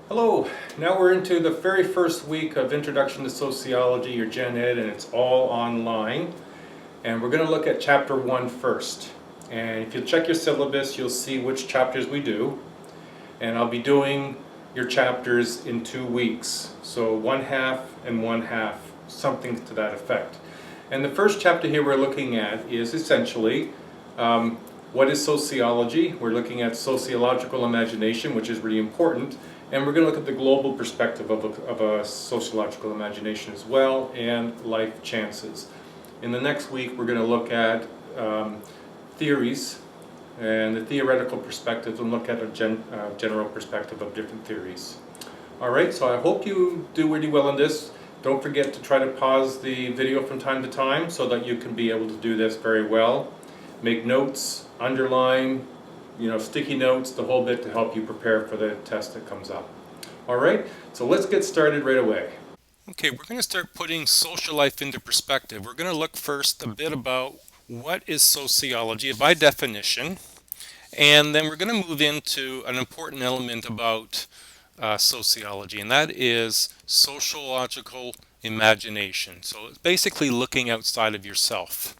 Hello, now we're into the very first week of Introduction to Sociology or Gen Ed, and it's all online. And we're going to look at Chapter 1 first. And if you check your syllabus, you'll see which chapters we do. And I'll be doing your chapters in 2 weeks. So one half and one half, something to that effect. And the first chapter here we're looking at is essentially what is sociology. We're looking at sociological imagination, which is really important. And we're going to look at the global perspective of a sociological imagination as well, and life chances. In the next week, we're going to look at theories and the theoretical perspectives, and look at a general perspective of different theories. All right, so I hope you do really well on this. Don't forget to try to pause the video from time to time so that you can be able to do this very well. Make notes, underline, sticky notes, the whole bit to help you prepare for the test that comes up. All right, so let's get started right away. Okay, we're going to start putting social life into perspective. We're going to look first a bit about what is sociology by definition, and then we're going to move into an important element about sociology, and that is sociological imagination. So it's basically looking outside of yourself.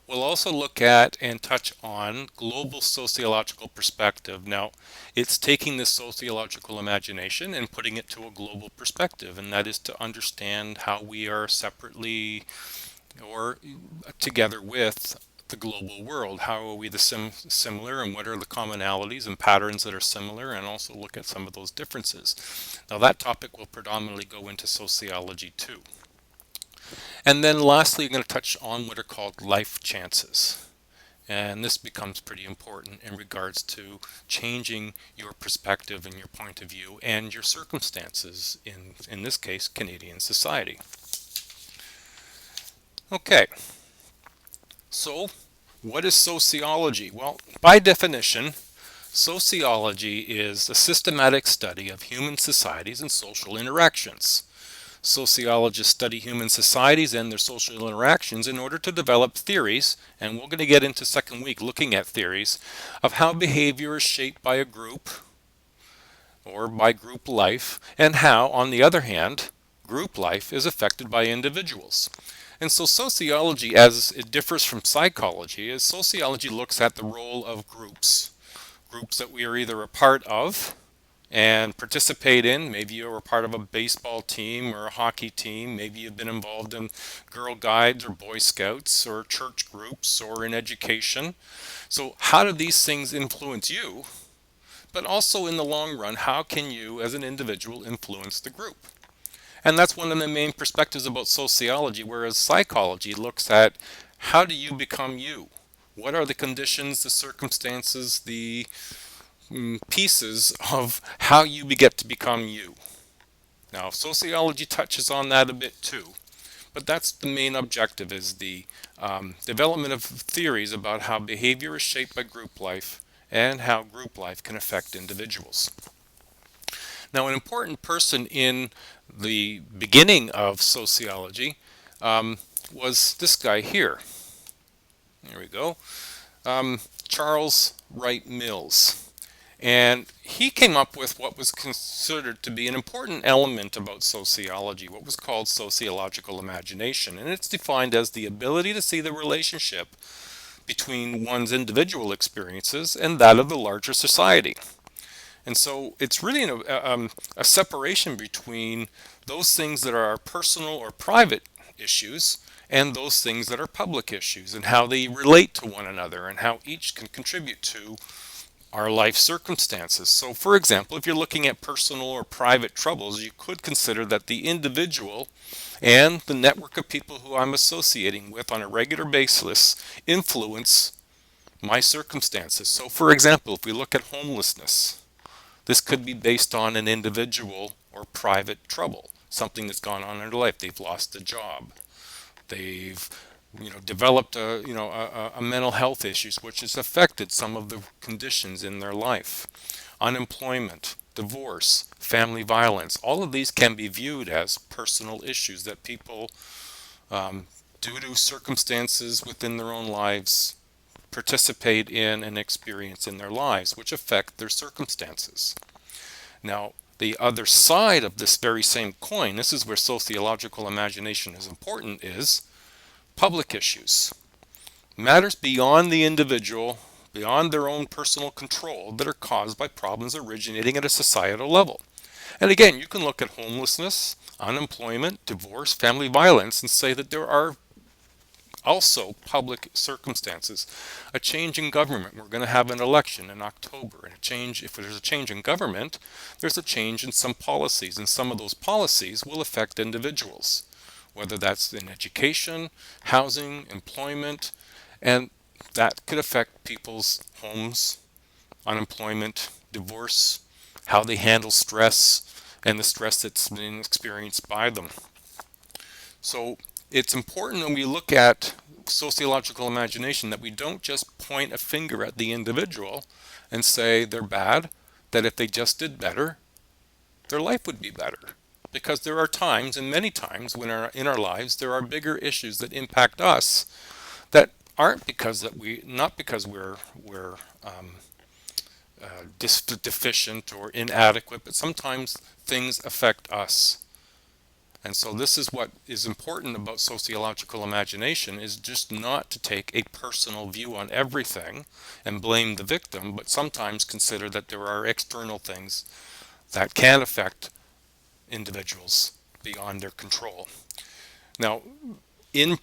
We'll also look at and touch on global sociological perspective. Now, it's taking this sociological imagination and putting it to a global perspective, and that is to understand how we are separately or together with the global world. How are we similar, and what are the commonalities and patterns that are similar, and also look at some of those differences. Now, that topic will predominantly go into sociology too. And then lastly, I'm going to touch on what are called life chances. And this becomes pretty important in regards to changing your perspective and your point of view and your circumstances, in this case, Canadian society. Okay, so what is sociology? Well, by definition, sociology is a systematic study of human societies and social interactions. Sociologists study human societies and their social interactions in order to develop theories, and we're going to get into second week looking at theories of how behavior is shaped by a group or by group life, and how, on the other hand, group life is affected by individuals. And so sociology, as it differs from psychology, is sociology looks at the role of groups that we are either a part of and participate in. Maybe you were part of a baseball team or a hockey team. Maybe you've been involved in Girl Guides or Boy Scouts or church groups or in education. So how do these things influence you? But also in the long run, how can you as an individual influence the group? And that's one of the main perspectives about sociology, whereas psychology looks at how do you become you? What are the conditions, the circumstances, the pieces of how you get to become you. Now, sociology touches on that a bit too, but that's the main objective, is the development of theories about how behavior is shaped by group life and how group life can affect individuals. Now, an important person in the beginning of sociology was this guy here. There we go. Charles Wright Mills. And he came up with what was considered to be an important element about sociology, what was called sociological imagination. And it's defined as the ability to see the relationship between one's individual experiences and that of the larger society. And so it's really a separation between those things that are personal or private issues and those things that are public issues, and how they relate to one another and how each can contribute to our life circumstances. So for example, if you're looking at personal or private troubles, you could consider that the individual and the network of people who I'm associating with on a regular basis influence my circumstances. So for example, if we look at homelessness, this could be based on an individual or private trouble, something that's gone on in their life. They've lost a job. They've developed a mental health issues which has affected some of the conditions in their life. Unemployment, divorce, family violence, all of these can be viewed as personal issues that people, due to circumstances within their own lives, participate in and experience in their lives, which affect their circumstances. Now, The other side of this very same coin, this is where sociological imagination is important, is public issues. Matters beyond the individual, beyond their own personal control, that are caused by problems originating at a societal level. And again, you can look at homelessness, unemployment, divorce, family violence, and say that there are also public circumstances. A change in government. We're going to have an election in October, and if there's a change in government, there's a change in some policies, and some of those policies will affect individuals, whether that's in education, housing, employment, and that could affect people's homes, unemployment, divorce, how they handle stress, and the stress that's been experienced by them. So it's important when we look at sociological imagination that we don't just point a finger at the individual and say they're bad, that if they just did better, their life would be better. Because there are times, and many times, when in our lives there are bigger issues that impact us that aren't not because we're deficient or inadequate, but sometimes things affect us. And so this is what is important about sociological imagination, is just not to take a personal view on everything and blame the victim, but sometimes consider that there are external things that can affect individuals beyond their control. Now, in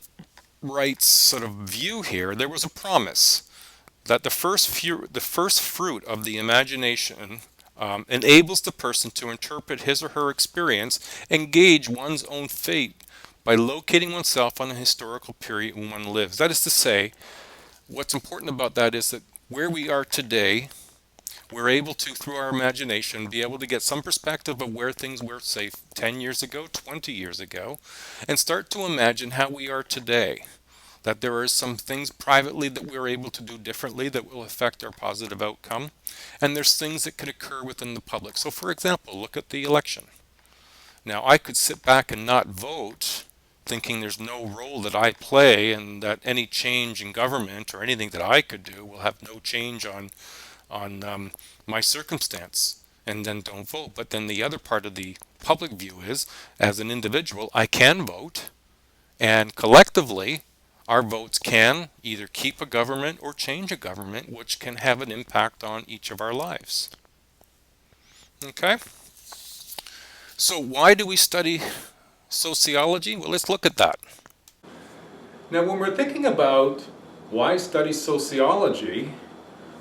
Wright's sort of view here, there was a promise that the first fruit of the imagination enables the person to interpret his or her experience and gauge one's own fate by locating oneself on the historical period when one lives. That is to say, what's important about that is that where we are today, we're able to, through our imagination, be able to get some perspective of where things were, say, 10 years ago, 20 years ago, and start to imagine how we are today. That there are some things privately that we're able to do differently that will affect our positive outcome. And there's things that could occur within the public. So for example, look at the election. Now I could sit back and not vote, thinking there's no role that I play and that any change in government or anything that I could do will have no change on my circumstance, and then don't vote. But then the other part of the public view is, as an individual, I can vote, and collectively, our votes can either keep a government or change a government, which can have an impact on each of our lives. Okay? So why do we study sociology? Well, let's look at that. Now, when we're thinking about why study sociology,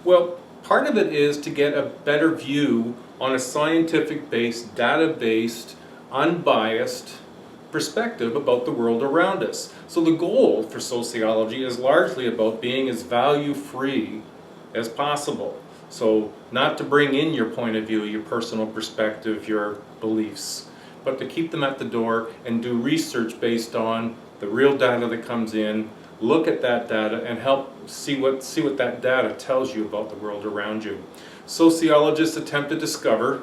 well, part of it is to get a better view on a scientific-based, data-based, unbiased perspective about the world around us. So the goal for sociology is largely about being as value-free as possible. So not to bring in your point of view, your personal perspective, your beliefs, but to keep them at the door and do research based on the real data that comes in, look at that data and help see what that data tells you about the world around you. Sociologists attempt to discover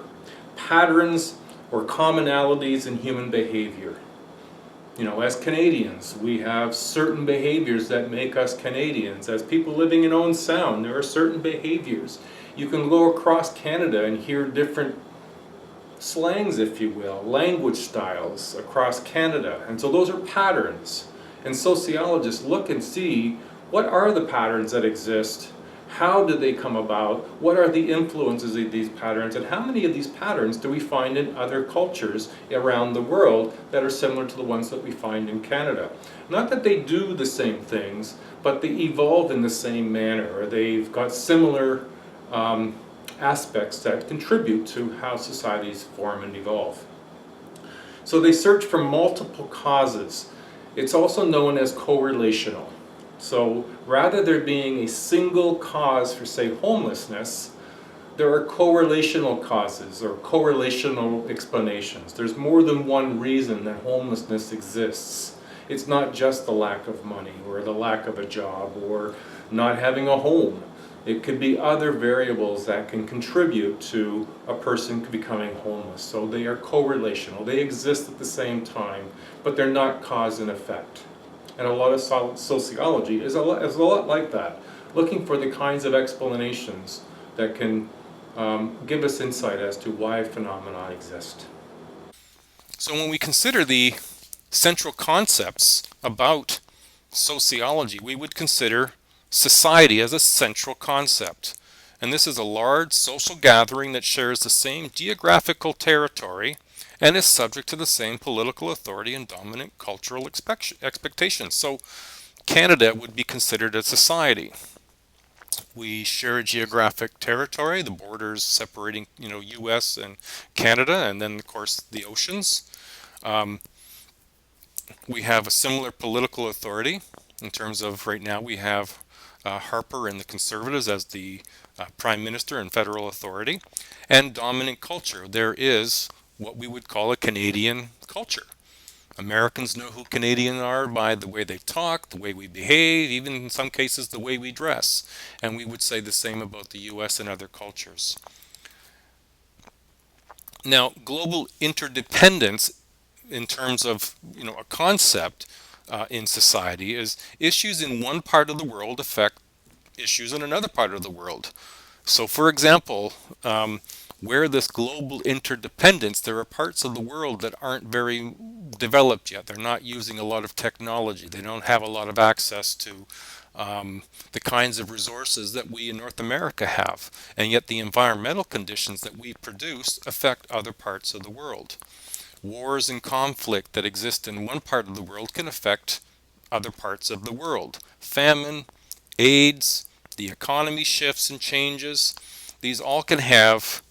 patterns or commonalities in human behavior. You know, as Canadians, we have certain behaviors that make us Canadians. As people living in Owen Sound, there are certain behaviors. You can go across Canada and hear different slangs, if you will, language styles across Canada. And so those are patterns. And sociologists look and see, what are the patterns that exist? How do they come about? What are the influences of these patterns? And how many of these patterns do we find in other cultures around the world that are similar to the ones that we find in Canada? Not that they do the same things, but they evolve in the same manner, or they've got similar aspects that contribute to how societies form and evolve. So they search for multiple causes. It's also known as correlational. So rather there being a single cause for, say, homelessness, there are correlational causes or correlational explanations. There's more than one reason that homelessness exists. It's not just the lack of money or the lack of a job or not having a home. It could be other variables that can contribute to a person becoming homeless. So they are correlational. They exist at the same time, but they're not cause and effect. And a lot of sociology is a lot like that, looking for the kinds of explanations that can give us insight as to why phenomena exist. So when we consider the central concepts about sociology, we would consider society as a central concept. And this is a large social gathering that shares the same geographical territory and is subject to the same political authority and dominant cultural expectations. So Canada would be considered a society. We share a geographic territory, the borders separating, U.S. and Canada, and then of course the oceans. Um, we have a similar political authority in terms of right now we have Harper and the Conservatives as the Prime Minister and federal authority, and dominant culture. There is what we would call a Canadian culture. Americans know who Canadians are by the way they talk, the way we behave, even in some cases the way we dress. And we would say the same about the US and other cultures. Now, global interdependence in terms of a concept in society is issues in one part of the world affect issues in another part of the world. So, for example, where this global interdependence, there are parts of the world that aren't very developed yet. They're not using a lot of technology. They don't have a lot of access to the kinds of resources that we in North America have. And yet the environmental conditions that we produce affect other parts of the world. Wars and conflict that exist in one part of the world can affect other parts of the world. Famine, AIDS, the economy shifts and changes. These all can have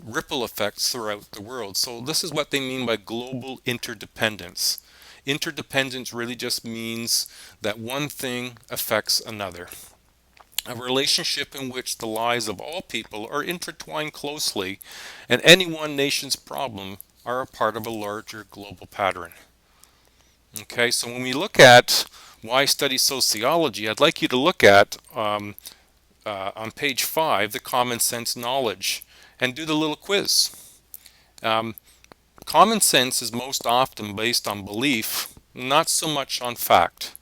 ripple effects throughout the world. So this is what they mean by global interdependence. Interdependence really just means that one thing affects another. A relationship in which the lives of all people are intertwined closely, and any one nation's problem are a part of a larger global pattern. Okay, so when we look at why study sociology, I'd like you to look at on page 5 the common sense knowledge and do the little quiz. Um, Common sense is most often based on belief, not so much on fact.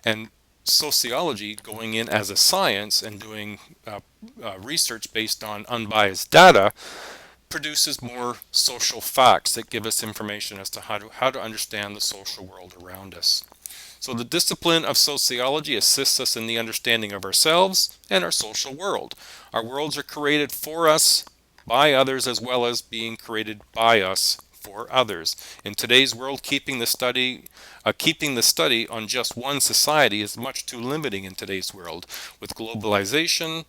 And sociology, going in as a science and doing research based on unbiased data, produces more social facts that give us information as to how to understand the social world around us. So the discipline of sociology assists us in the understanding of ourselves and our social world. Our worlds are created for us by others as well as being created by us for others. In today's world, keeping the study on just one society is much too limiting in today's world. With globalization,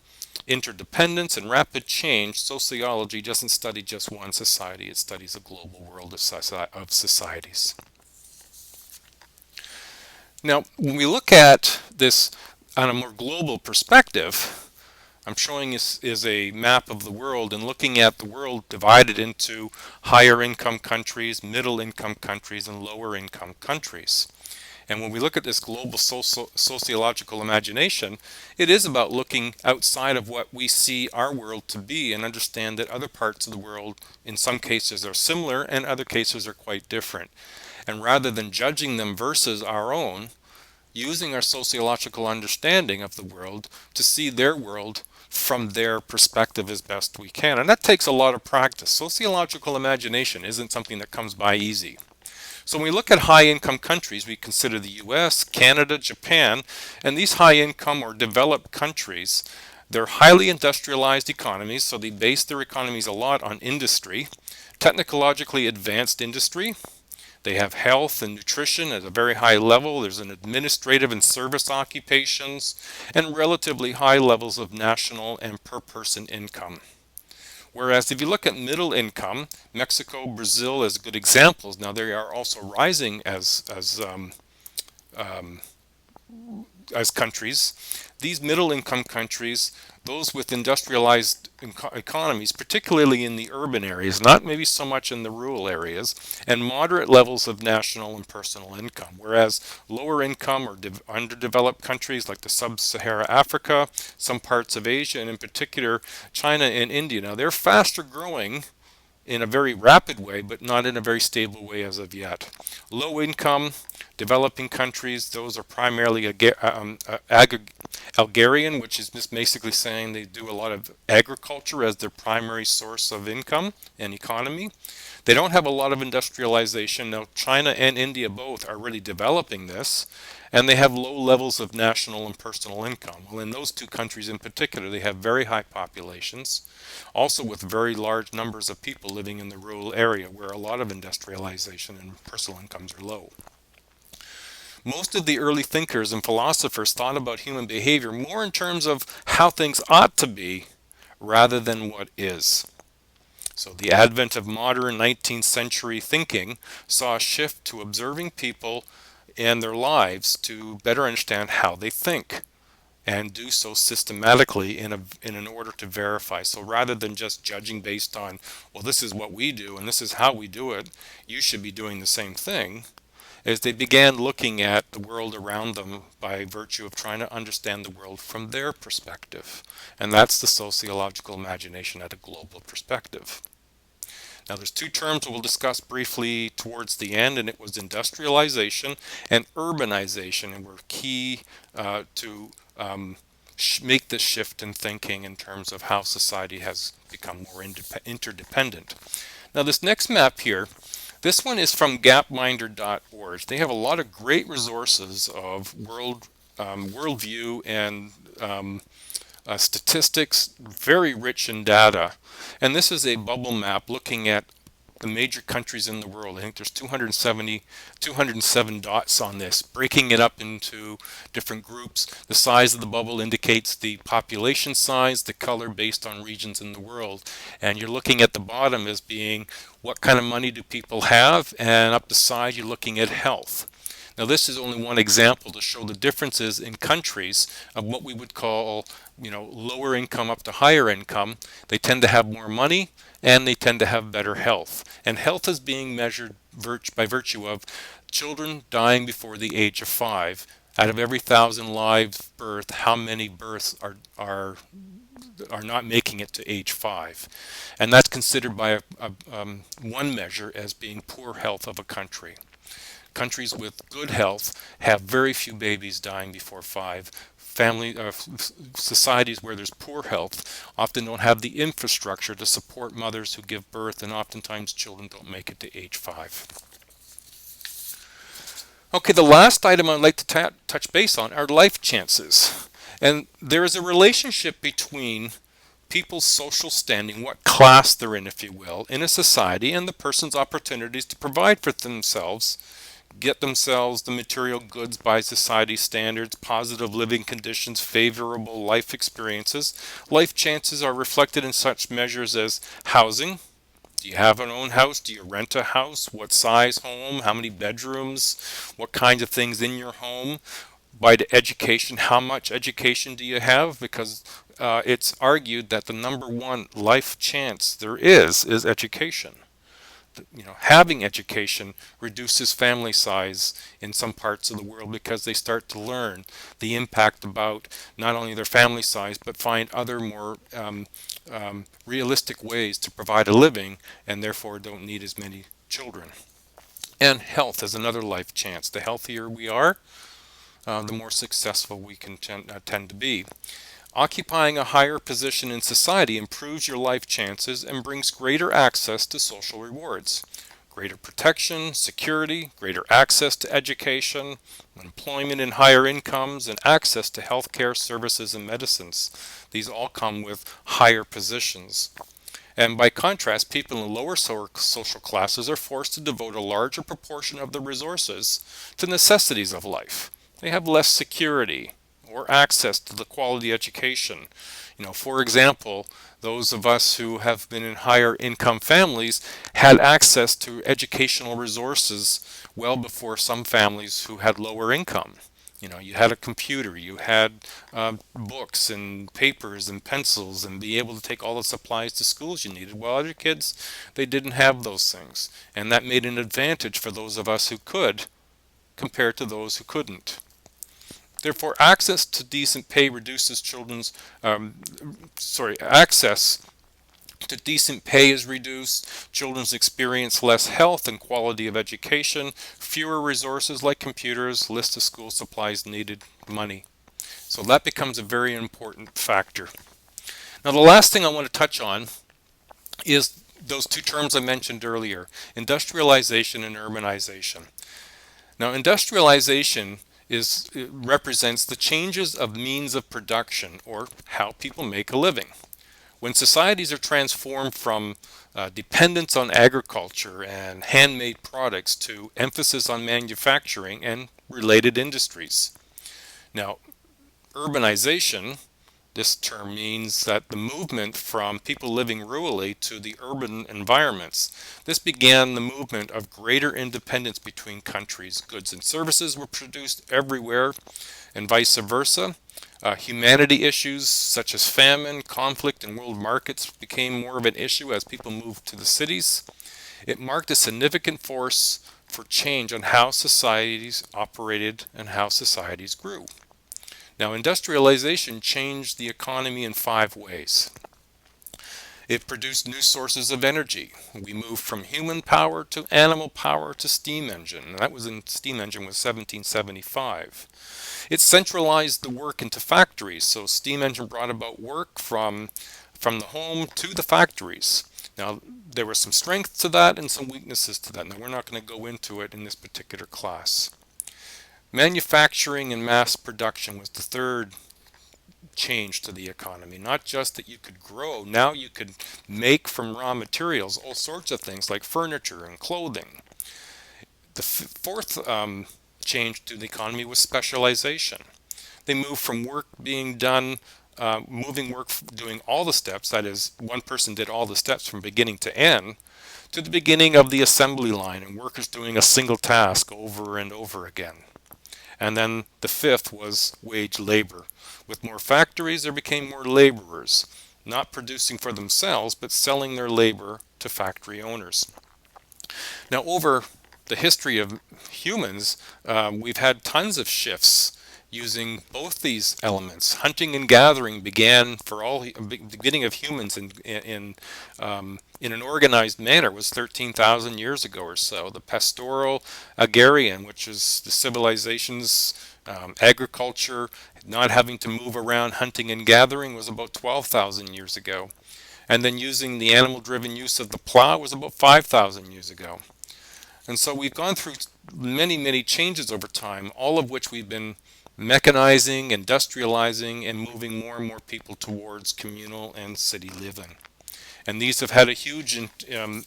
interdependence, and rapid change, sociology doesn't study just one society, it studies a global world of societies. Now, when we look at this on a more global perspective, I'm showing is a map of the world and looking at the world divided into higher income countries, middle income countries, and lower income countries. And when we look at this global sociological imagination, it is about looking outside of what we see our world to be and understand that other parts of the world, in some cases, are similar and other cases are quite different. And rather than judging them versus our own, using our sociological understanding of the world to see their world from their perspective as best we can. And that takes a lot of practice. Sociological imagination isn't something that comes by easy. So when we look at high income countries, we consider the US, Canada, Japan, and these high income or developed countries, they're highly industrialized economies, so they base their economies a lot on industry, technologically advanced industry. They have health and nutrition at a very high level. There's an administrative and service occupations and relatively high levels of national and per person income. Whereas if you look at middle income, Mexico, Brazil as good examples. Now they are also rising um, as countries. These middle income countries, those with industrialized economies, particularly in the urban areas, not maybe so much in the rural areas, and moderate levels of national and personal income. Whereas lower income or underdeveloped countries like the sub-Saharan Africa, some parts of Asia, and in particular China and India, now they're faster growing in a very rapid way, but not in a very stable way as of yet. Low income, Developing countries, those are primarily agrarian, which is just basically saying they do a lot of agriculture as their primary source of income and economy. They don't have a lot of industrialization. Now, China and India both are really developing this, and they have low levels of national and personal income. Well, in those two countries in particular, they have very high populations, also with very large numbers of people living in the rural area where a lot of industrialization and personal incomes are low. Most of the early thinkers and philosophers thought about human behavior more in terms of how things ought to be rather than what is. So the advent of modern 19th century thinking saw a shift to observing people and their lives to better understand how they think and do so systematically in an order to verify. So rather than just judging based on, well, this is what we do and this is how we do it, you should be doing the same thing, as they began looking at the world around them by virtue of trying to understand the world from their perspective. And that's the sociological imagination at a global perspective. Now, there's two terms we'll discuss briefly towards the end, and it was industrialization and urbanization, and were key to make this shift in thinking in terms of how society has become more interdependent. Now, this next map here, this one is from gapminder.org. They have a lot of great resources of worldview and statistics, very rich in data. And this is a bubble map looking at the major countries in the world. I think there's 207 dots on this, breaking it up into different groups. The size of the bubble indicates the population size, the color based on regions in the world. And you're looking at the bottom as being what kind of money do people have, and up the side you're looking at health. Now, this is only one example to show the differences in countries of what we would call, lower income up to higher income. They tend to have more money and they tend to have better health. And health is being measured by virtue of children dying before the age of 5. Out of every 1,000 live birth, how many births are not making it to age 5? And that's considered by one measure as being poor health of a country. Countries with good health have very few babies dying before 5. Societies where there's poor health often don't have the infrastructure to support mothers who give birth, and oftentimes children don't make it to age 5. Okay, the last item I'd like to touch base on are life chances. And there is a relationship between people's social standing, what class they're in, if you will, in a society, and the person's opportunities to provide for themselves, get themselves the material goods by society standards, positive living conditions, favorable life experiences. Life chances are reflected in such measures as housing. Do you have an own house? Do you rent a house? What size home? How many bedrooms? What kinds of things in your home? By the education, how much education do you have? Because it's argued that the number one life chance there is education. Having education reduces family size in some parts of the world because they start to learn the impact about not only their family size, but find other more realistic ways to provide a living, and therefore don't need as many children. And health is another life chance. The healthier we are, the more successful we can tend to be. Occupying a higher position in society improves your life chances and brings greater access to social rewards. Greater protection, security, greater access to education, employment in higher incomes, and access to healthcare services and medicines. These all come with higher positions. And by contrast, people in lower social classes are forced to devote a larger proportion of their resources to necessities of life. They have less security or access to the quality education. For example, those of us who have been in higher income families had access to educational resources well before some families who had lower income. You had a computer, you had books and papers and pencils, and be able to take all the supplies to schools you needed. While other kids, they didn't have those things. And that made an advantage for those of us who could compared to those who couldn't. Therefore, access to decent pay reduces access to decent pay is reduced, children experience less health and quality of education, fewer resources like computers, list of school supplies needed, money. So that becomes a very important factor. Now the last thing I want to touch on is those two terms I mentioned earlier, industrialization and urbanization. Now industrialization represents the changes of means of production, or how people make a living. When societies are transformed from dependence on agriculture and handmade products to emphasis on manufacturing and related industries. Now, urbanization, this term means that the movement from people living rurally to the urban environments. This began the movement of greater independence between countries. Goods and services were produced everywhere, and vice versa. Humanity issues such as famine, conflict, and world markets became more of an issue as people moved to the cities. It marked a significant force for change on how societies operated and how societies grew. Now, industrialization changed the economy in 5 ways. It produced new sources of energy. We moved from human power to animal power to steam engine. Steam engine was 1775. It centralized the work into factories. So steam engine brought about work from the home to the factories. Now, there was some strength to that and some weaknesses to that. Now, we're not going to go into it in this particular class. Manufacturing and mass production was the third change to the economy. Not just that you could grow, now you could make from raw materials all sorts of things like furniture and clothing. The fourth change to the economy was specialization. They moved from work being done, moving work, doing all the steps, that is, one person did all the steps from beginning to end, to the beginning of the assembly line and workers doing a single task over and over again. And then the fifth was wage labor. With more factories, there became more laborers, not producing for themselves, but selling their labor to factory owners. Now, over the history of humans, we've had tons of shifts using both these elements. Hunting and gathering began for all the beginning of humans in an organized manner was 13,000 years ago or so. The pastoral agrarian, which is the civilization's agriculture, not having to move around hunting and gathering, was about 12,000 years ago. And then using the animal-driven use of the plow was about 5,000 years ago. And so we've gone through many, many changes over time, all of which we've been mechanizing, industrializing, and moving more and more people towards communal and city living. And these have had a huge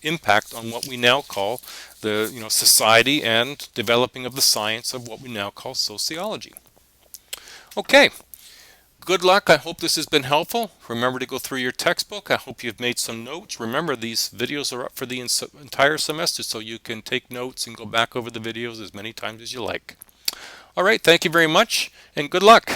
impact on what we now call the society and developing of the science of what we now call sociology. Okay, good luck. I hope this has been helpful. Remember to go through your textbook. I hope you've made some notes. Remember, these videos are up for the entire semester, so you can take notes and go back over the videos as many times as you like. All right, thank you very much, and good luck.